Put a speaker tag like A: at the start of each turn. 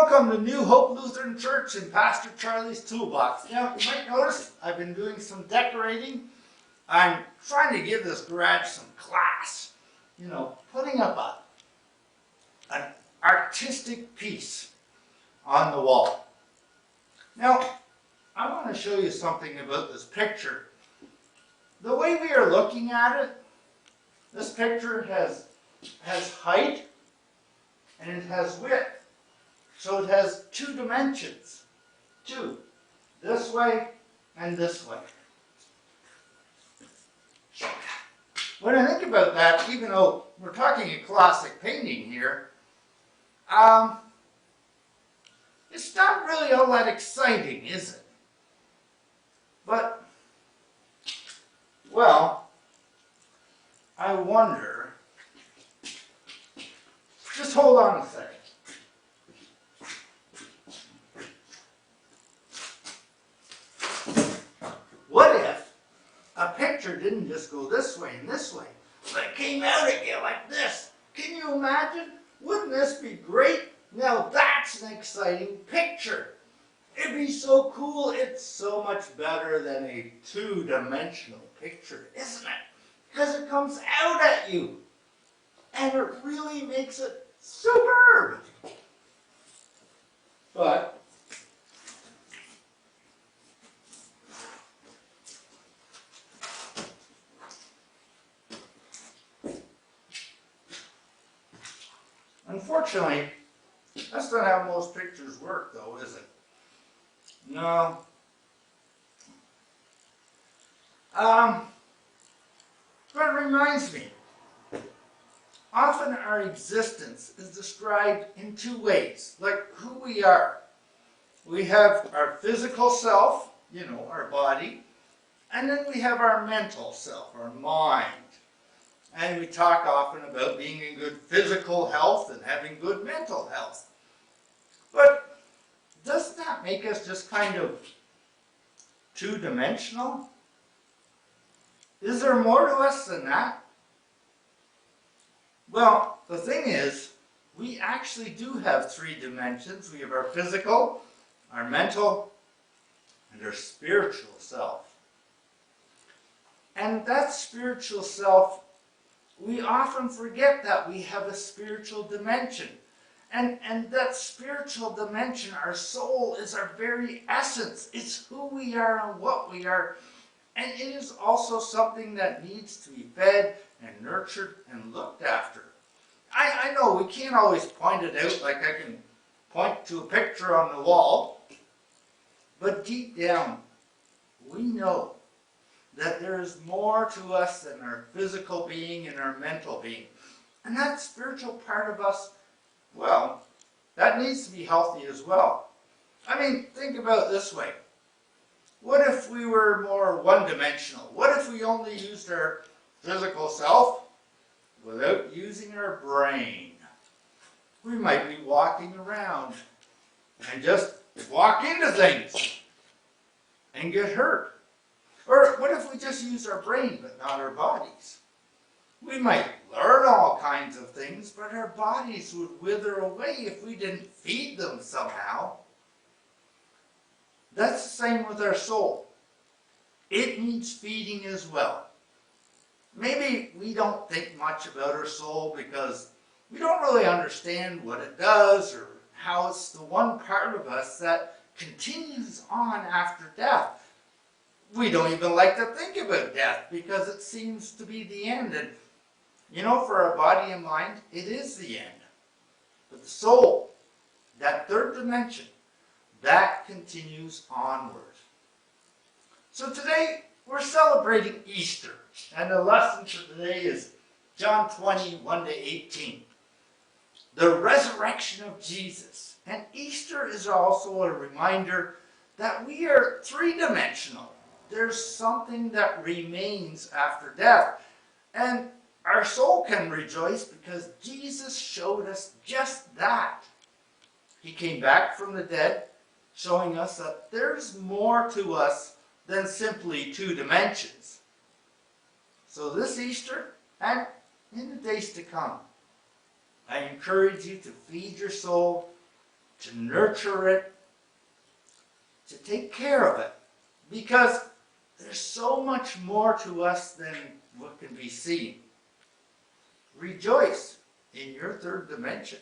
A: Welcome to New Hope Lutheran Church and Pastor Charlie's Toolbox. Now, you might notice I've been doing some decorating. I'm trying to give this garage some class. You know, putting up an artistic piece on the wall. Now, I want to show you something about this picture. The way we are looking at it, this picture has height and it has width. So it has two dimensions, this way and this way. When I think about that, even though we're talking a classic painting here, it's not really all that exciting, is it? But, well, I wonder, just hold on a second. What if a picture didn't just go this way and this way, but it came out again like this? Can you imagine? Wouldn't this be great? Now that's an exciting picture. It'd be so cool. It's so much better than a two-dimensional picture, isn't it? Because it comes out at you. And it really makes it superb. But unfortunately, that's not how most pictures work, though, is it? No. But it reminds me, often our existence is described in two ways, like who we are. We have our physical self, you know, our body, and then we have our mental self, our mind. And we talk often about being in good physical health and having good mental health. But doesn't that make us just kind of two-dimensional? Is there more to us than that? Well, the thing is, we actually do have three dimensions. We have our physical, our mental, and our spiritual self. And that spiritual self, we often forget that we have a spiritual dimension. And that spiritual dimension, our soul, is our very essence. It's who we are and what we are. And it is also something that needs to be fed and nurtured and looked after. I know we can't always point it out like I can point to a picture on the wall. But deep down, we know that there is more to us than our physical being and our mental being. And that spiritual part of us, well, that needs to be healthy as well. I mean, think about it this way. What if we were more one-dimensional? What if we only used our physical self without using our brain? We might be walking around and just walk into things and get hurt. Or what if we just use our brain but not our bodies? We might learn all kinds of things, but our bodies would wither away if we didn't feed them somehow. That's the same with our soul. It needs feeding as well. Maybe we don't think much about our soul because we don't really understand what it does or how it's the one part of us that continues on after death. We don't even like to think about death because it seems to be the end. And you know, for our body and mind, it is the end. But the soul, that third dimension, that continues onward. So today, we're celebrating Easter. And the lesson for today is John 20, 1-18. The resurrection of Jesus. And Easter is also a reminder that we are three-dimensional. There's something that remains after death. And our soul can rejoice because Jesus showed us just that. He came back from the dead, showing us that there's more to us than simply two dimensions. So this Easter, and in the days to come, I encourage you to feed your soul to nurture it, to take care of it, because there's so much more to us than what can be seen. Rejoice in your third dimension.